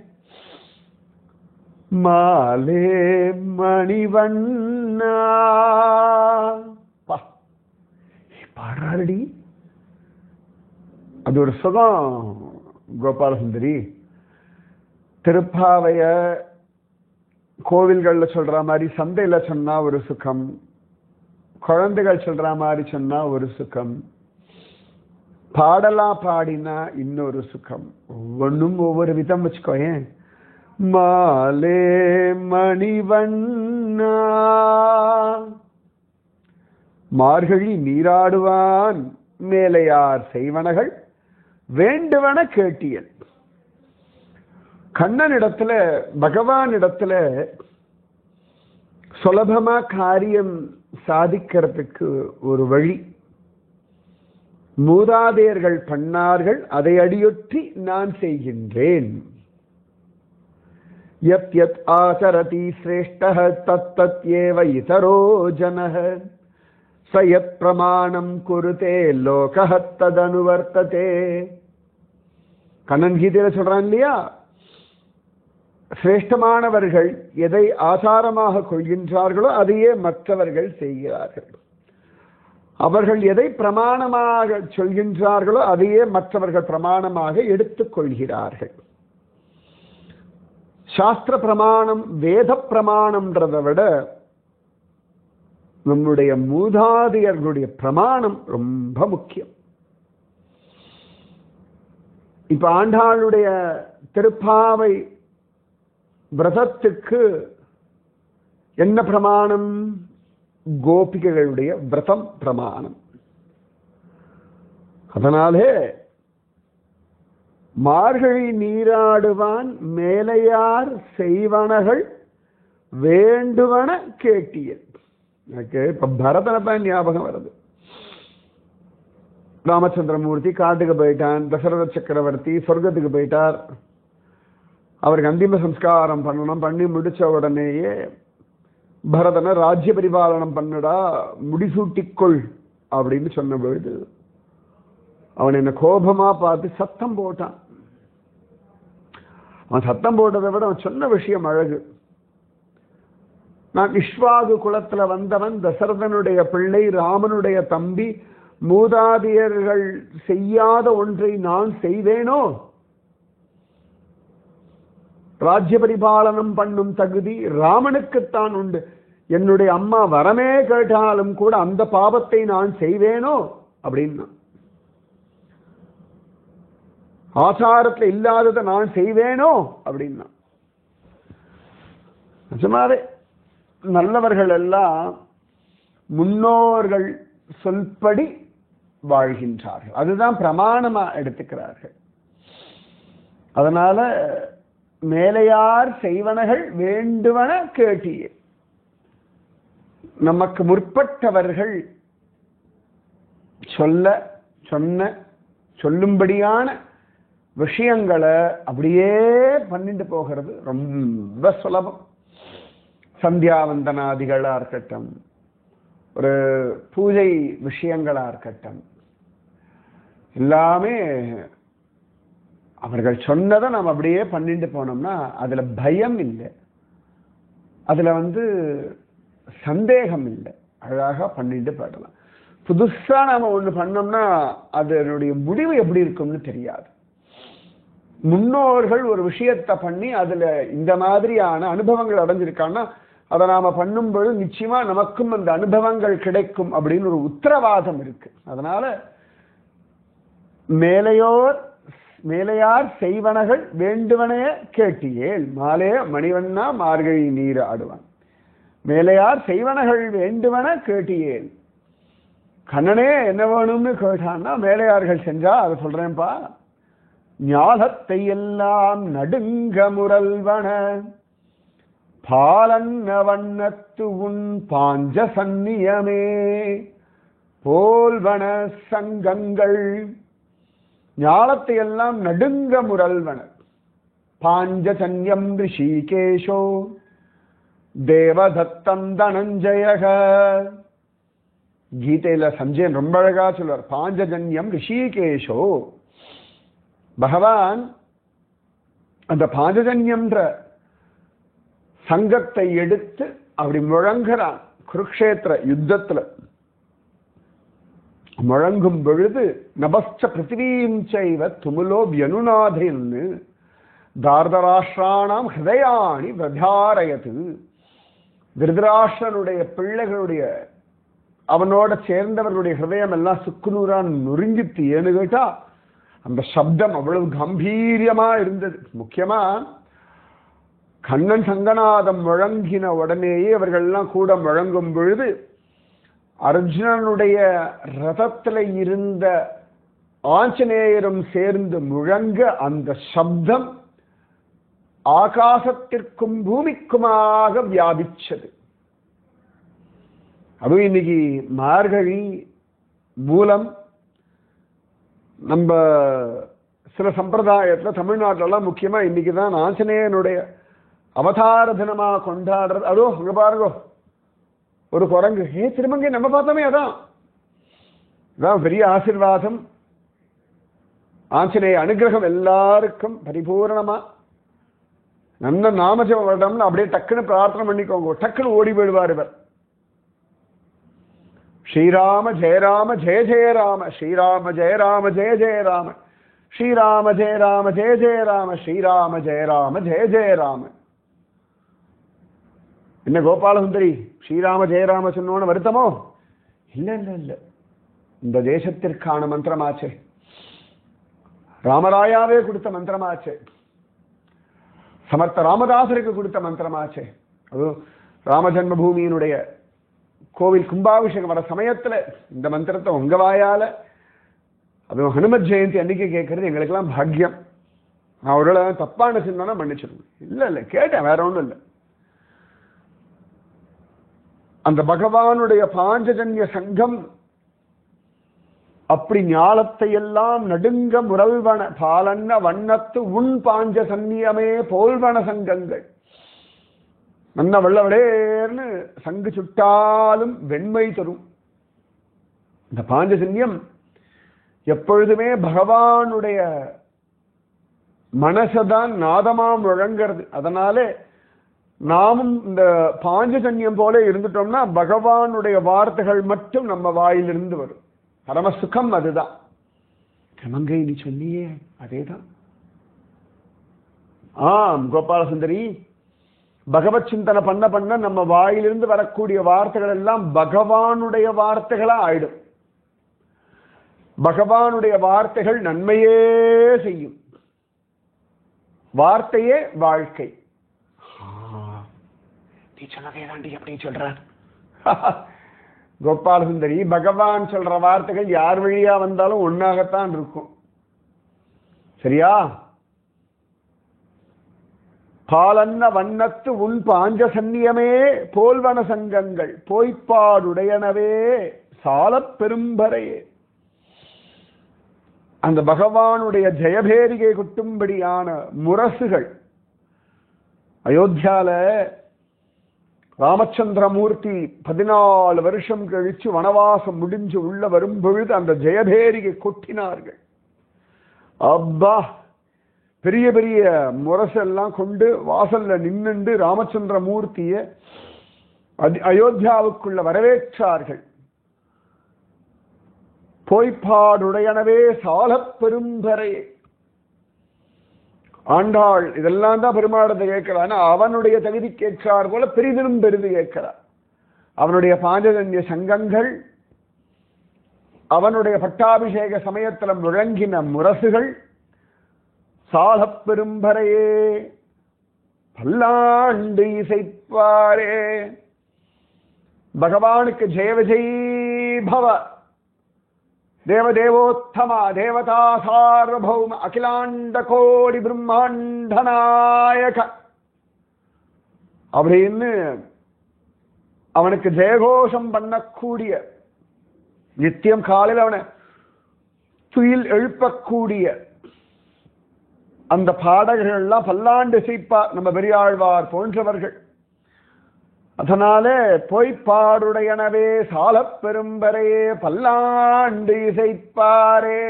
மாலே மணிவண்ணா பாடுறாடி, அது ஒரு சுகம். கோபாலசுந்தரி திருப்பாவைய கோவில்கள்ல சொல்ற மாதிரி சந்தையில சொன்னா ஒரு சுகம், குழந்தைகள் சொல்ற மாதிரி சொன்னா ஒரு சுகம், பாடலா பாடினா இன்னொரு சுகம். ஒவ்வொன்றும் ஒவ்வொரு விதம் வச்சுக்கோயேன். மாலே மணிவண்ணா மார்கழி நீராடுவான், மேலையார் செய்வனகள் வேண்டுவன கேட்டியல். கண்ணனிடத்துல பகவானிடத்துல சுலபமா காரியம் சாதிக்கிறதுக்கு ஒரு வழி. மூதாதையர்கள் பண்ணார்கள், அதை அடியொற்றி நான் செய்கின்றேன். யத் யத் ஆசரதி ஸ்ரேஷ்டஹ தத் தத் ஏவ இதரோ ஜனஹ ச யத் பிரமாணம் குருதே லோகஹ ததனுவர்த்ததே. கண்ணன் கீதையில சொல்றான் இல்லையா, சிரேஷ்டமானவர்கள் எதை ஆசாரமாக கொள்கின்றார்களோ அதையே மற்றவர்கள் செய்கிறார்கள். அவர்கள் எதை பிரமாணமாக சொல்கின்றார்களோ அதையே மற்றவர்கள் பிரமாணமாக எடுத்துக் கொள்கிறார்கள். சாஸ்திர பிரமாணம், வேத பிரமாணம்ன்றதை விட நம்முடைய மூதாதையர்களுடைய பிரமாணம் ரொம்ப முக்கியம். இப்ப ஆண்டாளுடைய திருப்பாவை விரதத்துக்கு என்ன பிரமாணம்? கோபிகைகளுடைய விரதம் பிரமாணம். அதனாலே மார்கழி நீராடுவான் மேலையார் செய்வனகள் வேண்டுவன கேட்டியல். எனக்கு இப்ப பரதனத்தான் ஞாபகம் வருது. ராமச்சந்திரமூர்த்தி காட்டுக்கு போயிட்டான், தசரத சக்கரவர்த்தி சொர்க்கத்துக்கு போயிட்டார். அவருக்கு அந்திம சம்ஸ்காரம் பண்ணணும். பண்ணி முடிச்ச உடனேயே பரதனை ராஜ்ய பரிபாலனம் பண்ணுடா, முடிசூட்டிக்கொள் அப்படின்னு சொன்ன பொழுது அவன் என்ன கோபமா பார்த்து சத்தம் போட்டான். அவன் சத்தம் போட்டதை விட அவன் சொன்ன விஷயம் அழகு. நான் இஷ்வாகு குலத்துல வந்தவன், தசரதனுடைய பிள்ளை, ராமனுடைய தம்பி, மூதாதையர்கள் செய்யாத ஒன்றை நான் செய்வேனோ? ராஜ்ய பரிபாலனம் பண்ணும் தகுதி ராமனுக்குத்தான் உண்டு. என்னுடைய அம்மா வரமே கேட்டாலும் கூட அந்த பாவத்தை நான் செய்வேனோ அப்படின்னா, ஆசாரத்துல இல்லாததை நான் செய்வேனோ அப்படின்னா. நிஜமாவே நல்லவர்கள் எல்லாம் முன்னோர்கள் சொல்படி வாழ்கின்றார்கள், அதுதான் பிரமாணமா எடுத்துக்கிறார்கள். அதனால மேலையார் செய்வனகள் வேண்டுவன கேட்டியே. நமக்கு முற்பட்டவர்கள் சொல்லும்படியான விஷயங்களை அப்படியே பண்ணிட்டு போகிறது ரொம்ப சுலபம். சந்தியாவந்தனாதிகளா இருக்கட்டும், ஒரு பூஜை விஷயங்களா இருக்கட்டும், எல்லாமே அவர்கள் சொன்னதை நாம் அப்படியே பண்ணிட்டு போனோம்னா அதுல பயம் இல்லை, அதுல சந்தேகம் இல்லை, அழகா பண்ணிட்டு போயிடலாம். புதுசா நாம ஒண்ணு பண்ணோம்னா அதனுடைய முடிவு எப்படி இருக்கும்னு தெரியாது. முன்னோர்கள் ஒரு விஷயத்தை பண்ணி அதுல இந்த மாதிரியான அனுபவங்கள் அடைஞ்சிருக்காங்கன்னா அதை நாம பண்ணும்போது நிச்சயமா நமக்கும் அந்த அனுபவங்கள் கிடைக்கும் அப்படின்னு ஒரு உத்தரவாதம் இருக்கு. அதனால மேலையார் செய்வனகள் வேண்டுவனே கேட்டியேல் மாலே மணிவண்ணா மார்கழி நீர் ஆடுவான். மேலையார் செய்வனகள் வேண்டுவன கேட்டியேல். கண்ணனே என்ன வேணும்னு கேட்டான்னா மேலையார்கள் செஞ்சா அதை சொல்றேன்பா. ஞாலத்தை எல்லாம் நடுங்க முரல்வன பாலன்ன வண்ணத்து உன் பாஞ்ச சந்நியமே போல்வன சங்கங்கள். ஞாலத்தை எல்லாம் நடுங்க முரல்வன. பாஞ்சஜன்யம் ரிஷிகேஷோ தேவதத்தம் தனஞ்சயக. கீதையில சஞ்சயன் ரொம்ப அழகா சொல்வார். பாஞ்சஜன்யம் ரிஷிகேஷோ. பகவான் அந்த பாஞ்சஜன்யம்ன்ற சங்கத்தை எடுத்து அப்படி முழங்குறான். குருக்ஷேத்திர யுத்தத்துல முழங்கும் பொழுது நபஸ்ச பிருத்திவீம் சைவ துமுலோ வியனுநாதேன்னு தார்தராஷ்டிராணாம் ஹிருதயாணி பிரதாரயது. திருதராஷ்டிரனுடைய பிள்ளைகளுடைய அவனோட சேர்ந்தவர்களுடைய ஹிருதயம் எல்லாம் சுக்குநூறான் நொறுங்கித்து. ஏன்னு கேட்டா அந்த சப்தம் அவ்வளவு கம்பீரியமா இருந்தது. முக்கியமா கண்ணன் சங்கநாதம் முழங்கின உடனேயே அவர்கள் எல்லாம் கூட முழங்கும் பொழுது அர்ஜுனனுடைய ரதத்துல இருந்த ஆஞ்சநேயரும் சேர்ந்து முழங்க அந்த சப்தம் ஆகாசத்திற்கும் பூமிக்குமாக வியாபிச்சது. அதுவும் இன்னைக்கு மார்கழி மூலம் நம்ம சில சம்பிரதாயத்துல தமிழ்நாட்டிலலாம் முக்கியமா இன்னைக்கு தான் ஆஞ்சநேயனுடைய அவதார தினமா கொண்டாடுறது. அதோ அங்க பாருங்க ஒரு குரங்கு, திருமங்கை நம்ம பார்த்தோமே, அதான் பெரிய ஆசீர்வாதம். ஆஞ்சநேய அனுகிரகம் எல்லாருக்கும் பரிபூர்ணமா. நல்ல நாமஜபம் வரணும்னு அப்படியே டக்குன்னு பிரார்த்தனை பண்ணிக்கோங்க, டக்குன்னு ஓடி போயிடுவார் இவர். ஸ்ரீராம ஜெய ராம ஜெய ஜெய ராம, ஸ்ரீராம ஜெய ராம ஜெய ஜெய ராம, ஸ்ரீராம ஜெய ராம ஜெய ஜெய ராம, ஸ்ரீராம ஜெய ராம ஜெய ஜெய ராம. என்ன கோபாலசுந்தரி, ஸ்ரீராம ஜெயராம சொன்னோன்னு வருத்தமோ? இல்ல இல்ல இல்ல, இந்த தேசத்திற்கான மந்திரமாச்சே, ராமராயாவே கொடுத்த மந்திரமாச்சே, சமர்த்த ராமதாசருக்கு கொடுத்த மந்திரமாச்சே. அதுவும் ராம ஜன்மபூமியினுடைய கோவில் கும்பாபிஷேகம் வர சமயத்துல இந்த மந்திரத்தை உங்க வாயால, அதுவும் ஹனுமத் ஜெயந்தி அன்னைக்கு கேட்கறது எங்களுக்கெல்லாம் பாக்கியம். நான் ஒரு தப்பான சிந்தனை மன்னிச்சிருங்க. இல்ல இல்ல கேட்டேன், வேற ஒண்ணும் இல்லை. அந்த பகவானுடைய பாஞ்சஜன்ய சங்கம் அப்படி ஞாலத்தை எல்லாம் நடுங்க முரல்வன பாலன்ன வண்ணத்து உன் பாஞ்ச சன்னியமே போல்வன சங்கங்கள். நல்ல வெள்ளவடேர்னு சங்கு சுட்டாலும் வெண்மை தரும். இந்த பாஞ்சஜன்யம் எப்பொழுதுமே பகவானுடைய மனசதான் நாதமாம் முழங்கிறது. அதனாலே நாமும் இந்த பாஞ்சஜன்யம் போல இருந்துட்டோம்னா பகவானுடைய வார்த்தைகள் மட்டும் நம்ம வாயிலிருந்து வரும். பரம சுகம் அதுதான். கிரமங்கை நீ சொன்னியே அதேதான். கோபாலசுந்தரி, பகவத் சிந்தனை பண்ண பண்ண நம்ம வாயிலிருந்து வரக்கூடிய வார்த்தைகள் எல்லாம் பகவானுடைய வார்த்தைகளா ஆயிடும். பகவானுடைய வார்த்தைகள் நன்மையே செய்யும். வார்த்தையே வாழ்க்கை. நீ சொன்னதே தாண்டி அப்படின்னு சொல்றார் கோபாலசுந்தரி. பகவான் சொல்ற வார்த்தைகள் யார் வழியா வந்தாலும் ஒன்னாகத்தான் இருக்கும். சரியா? பாலன்ன வண்ணத்து உன் பாஞ்ச சன்னியமே போல்வன சங்கங்கள் போய்ப்பாடுடையனவே சாலப் பெரும்பரையே. அந்த பகவானுடைய ஜெயபேரிகை கொட்டும்படியான முரசுகள் அயோத்தியால ராமச்சந்திரமூர்த்தி 14 வருஷம் கழிச்சு வனவாசம் முடிஞ்சு உள்ள வரும் பொழுது அந்த ஜெயபேரிகை கொட்டினார்கள். அப்பா, பெரிய பெரிய முரசெல்லாம் கொண்டு வாசல்ல நின்னுண்டு ராமச்சந்திரமூர்த்திய அயோத்தியாவுக்குள்ள வரவேற்றார்கள். போய்ப்பாடுடையனவே சாலப் பெரும்பரையே. ஆண்டாள் இதெல்லாம் தான் பெருமாடத்தை கேட்கிறான். அவனுடைய தகுதி கேட்கிறார் போல பெரிதிலும் பெரிது கேட்கிறார். அவனுடைய பாஞ்சஜன்ய சங்கங்கள், அவனுடைய பட்டாபிஷேக சமயத்தில் முழங்கின முரசுகள், சாலப் பெரும்பரையே பல்லாண்டு இசைப்பாரே. பகவானுக்கு ஜெய விஜய் பவ, தேவதேவோத்தமா தேவதா சார்வபௌம அகிலாண்ட கோடி பிரம்மாண்ட நாயக அப்படின்னு அவனுக்கு ஜெயகோஷம் பண்ணக்கூடிய, நித்தியம் காலையில் அவனை துயில் எழுப்பக்கூடிய அந்த பாடகர்கள் எல்லாம் பல்லாண்டு இசைப்பார் நம்ம பெரியாழ்வார் போன்றவர்கள். அதனாலே பொய்ப்பாடுடையனவே சாலப் பெரும்பரையே பல்லாண்டு இசைப்பாரே.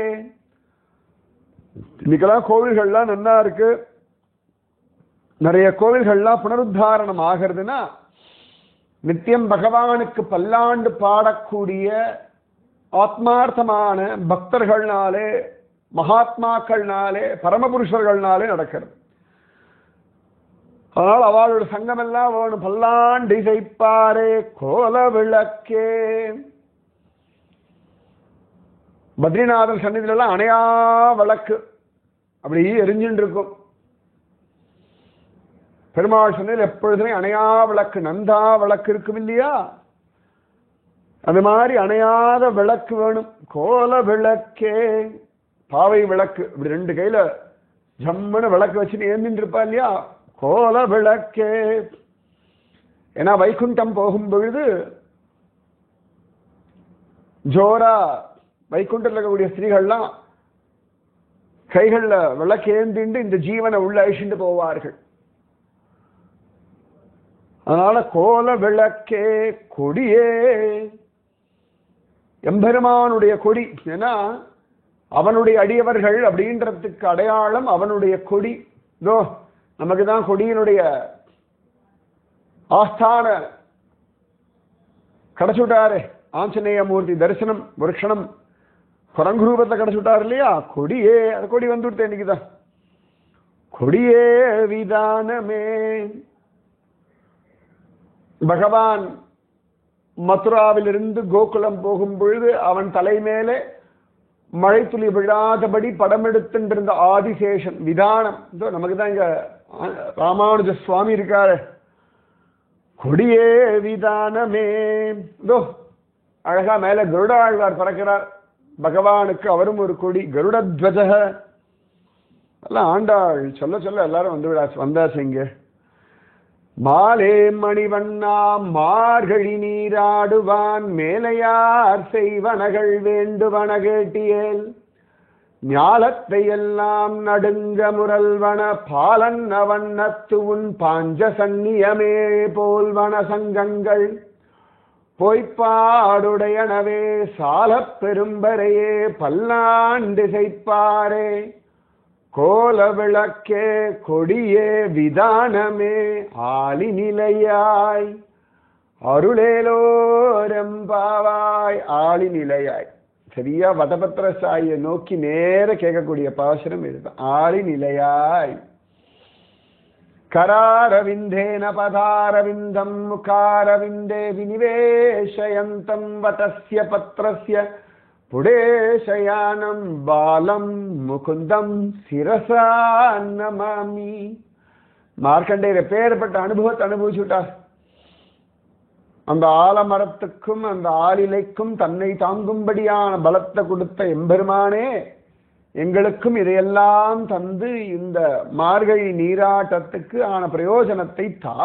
இன்னைக்கெல்லாம் கோவில்கள்லாம் நல்லா இருக்கு. நிறைய கோவில்கள்லாம் புனருத்தாரணம் ஆகிறதுனா நித்தியம் பகவானுக்கு பல்லாண்டு பாடக்கூடிய ஆத்மார்த்தமான பக்தர்கள்னாலே, மகாத்மாக்கள்னாலே, பரமபுருஷர்கள்னாலே நடக்கிறது. அதனால் அவளோட சங்கம் எல்லாம் வேணும். பல்லாண்டு இசைப்பாரே கோல விளக்கே. பத்ரிநாதன் சன்னிதில எல்லாம் அணையா விளக்கு அப்படி எரிஞ்சுட்டு இருக்கும். பெருமாள் சன்னிதில் எப்பொழுதுமே அணையா விளக்கு, நந்தா விளக்கு இருக்கும் இல்லையா? அது மாதிரி அணையாத விளக்கு வேணும். கோல விளக்கே, பாவை விளக்கு இப்படி 2 கையில ஜம்முன்னு விளக்கு வச்சுட்டு ஏந்திட்டு இருப்பா இல்லையா? கோல விளக்கே. ஏன்னா வைகுண்டம் போகும் பொழுது ஜோரா வைகுண்டத்தில் இருக்கக்கூடிய ஸ்திரீகள்லாம் கைகள்ல விளக்கேந்திண்டு இந்த ஜீவனை உள்ள அழிச்சுட்டு போவார்கள். அதனால கோல விளக்கே கொடியே எம்பெருமானுடைய கொடி. ஏன்னா அவனுடைய அடியவர்கள் அப்படின்றதுக்கு அடையாளம் அவனுடைய கொடி. இதோ நமக்குதான் கொடியினுடைய ஆஸ்தான கிடைச்சுட்டாரு. ஆஞ்சநேய மூர்த்தி தரிசனம் ஒரு க்ஷணம் குரங்கு ரூபத்தை கிடைச்சுட்டாரு இல்லையா? கொடியே, அது கொடி வந்துடுத்து இன்னைக்குதான். கொடியே விதானமே. பகவான் மதுராவிலிருந்து கோகுலம் போகும் பொழுது அவன் தலைமேலே மழை துளி விழாதபடி படம் எடுத்துருந்த ஆதிசேஷன் விதானம். இதோ நமக்குதான் இங்க ராமானுஜ சுவாமி இருக்காரு. கொடியே விதானமே. இதோ அழகா மேல கருட ஆழ்வார் பறக்கிறார். பகவானுக்கு அவரும் ஒரு கொடி, கருடத்வஜ. எல்லாம் ஆண்டாள் சொல்ல சொல்ல எல்லாரும் வந்தாச்சு இங்க. மாலே மணிவண்ணா மார்கழி நீராடுவான் மேலையார் செய்வனகள் வேண்டுவன கேட்டியேல் ஞாலத்தை எல்லாம் நடுங்க முரல்வன பாலன்ன வண்ணத்து உன் பாஞ்ச சந்நியமே போல்வன சங்கங்கள் பொய்ப்பாடுடையனவே சாலப் பெரும்பரையே பல்லாண்டு செய்ப்பாரே கோல விளக்கே கொடியே விதானமே ஆளி நிலையாய் அருளேலோரம்பாவாய். ஆளி நிலையாய் சரியா வடபத்திர சாயை நோக்கி நேர கேட்கக்கூடிய பாசுரம் இதுதான். ஆளி நிலையாய் கராரவிந்தேன பதாரவிந்தம் முகாரவிந்தே விநிவேஷயந்தம் வதஸ்ய பத்ரஸ்ய புடேஷயானம் பாலம் முகுந்தம் சிரசா நமாமி. மார்க்கண்டேயர் பேர்பட்ட அனுபவத்தை அனுபவிச்சுட்டார். அந்த ஆலமரத்துக்கும் அந்த ஆலிலைக்கும் தன்னை தாங்கும்படியான பலத்தை கொடுத்த எம்பெருமானே, எங்களுக்கும் இதையெல்லாம் தந்து இந்த மார்கழி நீராட்டத்துக்கு ஆன பிரயோஜனத்தை தா.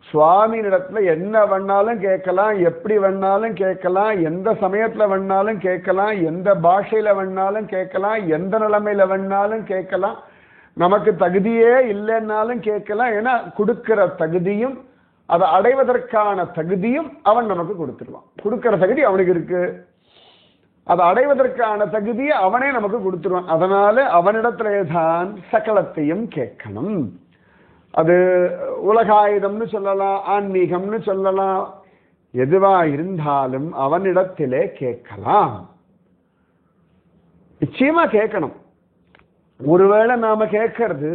சுவாமியிடத்துல என்ன வேணாலும் கேட்கலாம், எப்படி வேணாலும் கேட்கலாம், எந்த சமயத்துல வேணாலும் கேட்கலாம், எந்த பாஷையில வேணாலும் கேட்கலாம், எந்த நிலைமையில வேணாலும் கேட்கலாம். நமக்கு தகுதியே இல்லைன்னாலும் கேட்கலாம். ஏன்னா கொடுக்கிற தகுதியும் அதை அடைவதற்கான தகுதியும் அவன் நமக்கு கொடுத்துருவான். கொடுக்கிற தகுதி அவனுக்கு இருக்கு, அதை அடைவதற்கான தகுதியை அவனே நமக்கு கொடுத்துருவான். அதனால அவனிடத்திலே தான் சகலத்தையும் கேட்கணும். அது உலகாயுதம்னு சொல்லலாம், ஆன்மீகம்னு சொல்லலாம், எதுவா இருந்தாலும் அவனிடத்திலே கேட்கலாம். நிச்சயமா கேட்கணும். ஒருவேளை நாம கேட்கறது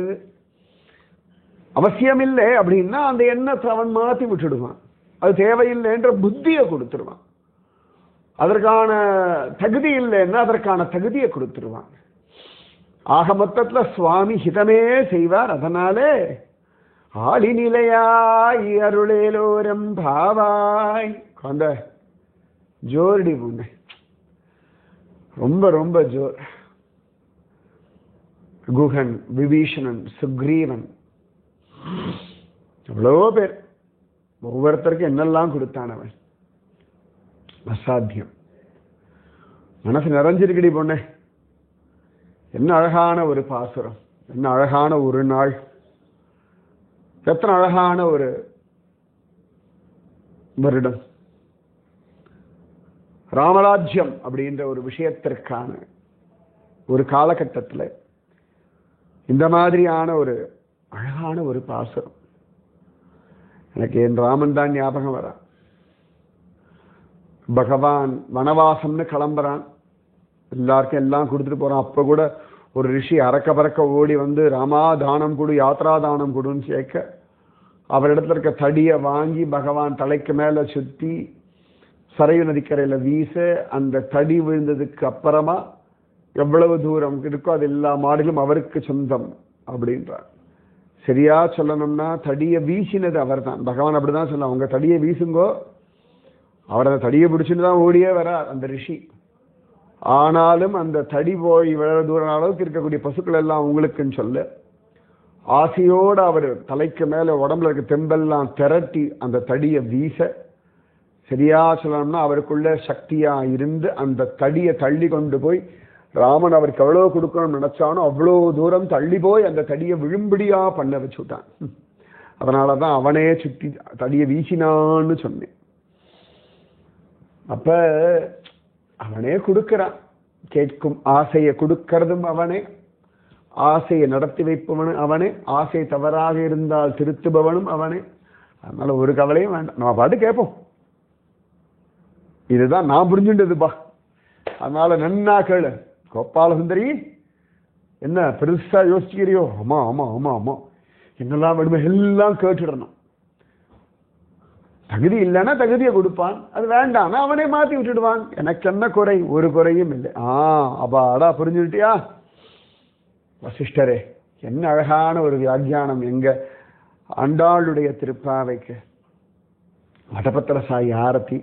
அவசியமில்லை அப்படின்னா அந்த எண்ணத்தை அவன் மாற்றி விட்டுடுவான். அது தேவையில்லைன்ற புத்தியை கொடுத்துருவான். அதற்கான தகுதி இல்லைன்னா அதற்கான தகுதியை கொடுத்துருவான். ஆக மொத்தத்துல சுவாமி ஹிதமே செய்வார். அதனாலே ஆளி நிலையாய் அருளேலோரம் பாவாய். அந்த ஜோர்டி முன்ன ரொம்ப ரொம்ப ஜோர். குஹன், விபீஷணன், சுக்ரீவன், எவ்வளோ பேர், ஒவ்வொருத்தருக்கும் என்னெல்லாம் கொடுத்தான் அவன். அசாத்தியம். மனசு நிறைஞ்சிருக்கடி பொண்ணே. என்ன அழகான ஒரு பாசுரம், என்ன அழகான ஒரு நாள், எத்தனை அழகான ஒரு வருடம். ராமராஜ்யம் அப்படின்ற ஒரு விஷயத்திற்கான ஒரு காலகட்டத்தில் இந்த மாதிரியான ஒரு அழகான ஒரு பாசுரம். எனக்கு என் ராமன் தான் ஞாபகம் வரா. பகவான் வனவாசம்னு கிளம்புறான், எல்லாருக்கும் எல்லாம் கொடுத்துட்டு போறான். அப்ப கூட ஒரு ரிஷி அறக்க பறக்க ஓடி வந்து ராமா தானம் கொடு, யாத்ரா தானம் கொடுன்னு கேட்க அவரிடத்துல இருக்க தடியை வாங்கி பகவான் தலைக்கு மேல சுத்தி சரையு நதிக்கரையில வீச, அந்த தடி விழுந்ததுக்கு அப்புறமா எவ்வளவு தூரம் இருக்கோ அது எல்லா மாடுகளும் அவருக்கு சொந்தம் அப்படின்றார். சரியா சொல்லணும்னா தடியை வீசினது அவர் தான். பகவான் அப்படிதான் சொல்ல, அவங்க தடியை வீசுங்கோ. அவர் அந்த தடியை பிடிச்சுட்டு தான் ஓடியே வரார் அந்த ரிஷி. ஆனாலும் அந்த தடி போய் விழ தூரம் அளவுக்கு இருக்கக்கூடிய பசுக்கள் எல்லாம் உங்களுக்குன்னு சொல்ல ஆசையோடு அவர் தலைக்கு மேல உடம்புல இருக்க தெம்பெல்லாம் திரட்டி அந்த தடியை வீச, சரியா சொல்லணும்னா அவருக்குள்ள சக்தியா இருந்து அந்த தடியை தள்ளி கொண்டு போய் ராமன் அவருக்கு எவ்வளவு கொடுக்கணும்னு நினைச்சானோ அவ்வளோ தூரம் தள்ளி போய் அந்த தடியை விழும்படியா பண்ண வச்சுட்டான். அதனாலதான் அவனே சுத்தி தடியை வீசினான்னு சொன்னேன். அப்ப அவனே கொடுக்கிறான். கேட்கும் ஆசையை கொடுக்கிறதும் அவனே, ஆசையை நடத்தி வைப்பவனும் அவனே, ஆசை தவறாக இருந்தால் திருத்துபவனும் அவனே. அதனால ஒரு கவலையும் வேண்டாம், நம்ம பாட்டு கேட்போம். இதுதான் நான் புரிஞ்சுட்டதுப்பா. அதனால நன்னா கேளு. கோபால சுந்தரி, என்ன பெருசா யோசிக்கிறியோ? ஆமா ஆமா ஆமா ஆமா, என்னெல்லாம் வேணுமோ எல்லாம் கேட்டுடணும். தகுதி இல்லைன்னா தகுதியை கொடுப்பான், அது வேண்டாம்னா அவனே மாத்தி விட்டுடுவான். எனக்கு என்ன குறை? ஒரு குறையும் இல்லை. அப்பாடா, புரிஞ்சுட்டியா? வசிஷ்டரே, என்ன அழகான ஒரு வியாக்கியானம் எங்க ஆண்டாளுடைய திருப்பாவைக்கு. வடபத்திர சாயி ஆரத்தி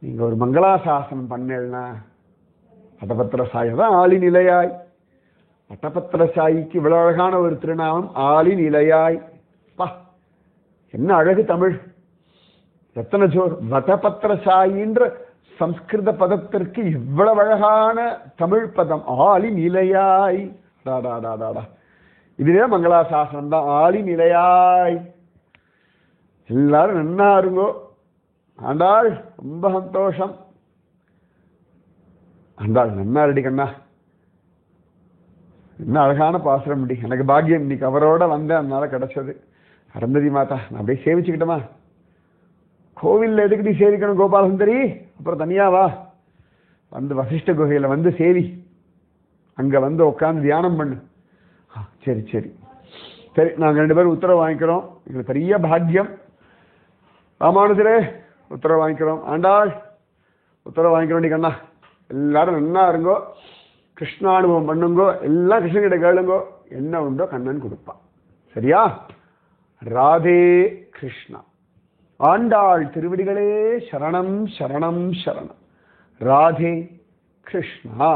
நீங்க ஒரு மங்களாசாசனம் பண்ணேன்னா, வடபத்திர சாயி தான் ஆளி நிலையாய். வடபத்திர சாயிக்கு இவ்வளவு அழகான ஒரு திருநாமம், ஆளி நிலையாய். பா, என்ன அழகு தமிழ், எத்தனை ஜோர். வடபத்திர சாயின்ற சம்ஸ்கிருத பதத்திற்கு இவ்வளவு அழகான தமிழ் பதம், ஆளி நிலையாய். டாடாடாடாடா, இதுவே மங்களாசாசனம் தான், ஆளி நிலையாய். எல்லாரும் நன்னா இருங்கோ. ஆண்டாள் ரொம்ப சந்தோஷம். ஆண்டாள் நன்னா ரெடி கண்ணா, என்ன அழகான பாசுரம் டி. எனக்கு பாக்கியம், இன்னைக்கு அவரோட வந்தேன், அதனால கிடைச்சது. அருந்ததி மாதா, நான் அப்படியே சேவிச்சுக்கிட்டோமா? கோவில்ல எதுக்கு நீ சேவிக்கணும் கோபால சுந்தரி? அப்புறம் தனியாவா வந்து வசிஷ்ட குகையில வந்து சேவி, அங்க வந்து உட்காந்து தியானம் பண்ணு. சரி சரி சரி, நாங்கள் 2 பேரும் உத்தரவு வாங்கிக்கிறோம். எங்களுக்கு பெரிய பாக்கியம். ராமானுஜரே, உத்தரவு வாங்கிக்கிறோம். ஆண்டாள், உத்தரவு வாங்கிக்கிறோம். நீ கண்ணா, எல்லாரும் நன்னா இருங்கோ, கிருஷ்ணானுபவம் பண்ணுங்கோ, எல்லாம் கிருஷ்ணகிட்ட கேளுங்கோ, என்ன உண்டோ கண்ணன் கொடுப்பான். சரியா? ராதே கிருஷ்ணா. ஆண்டாள் திருவடிகளே சரணம் சரணம் சரணம். ராதே கிருஷ்ணா.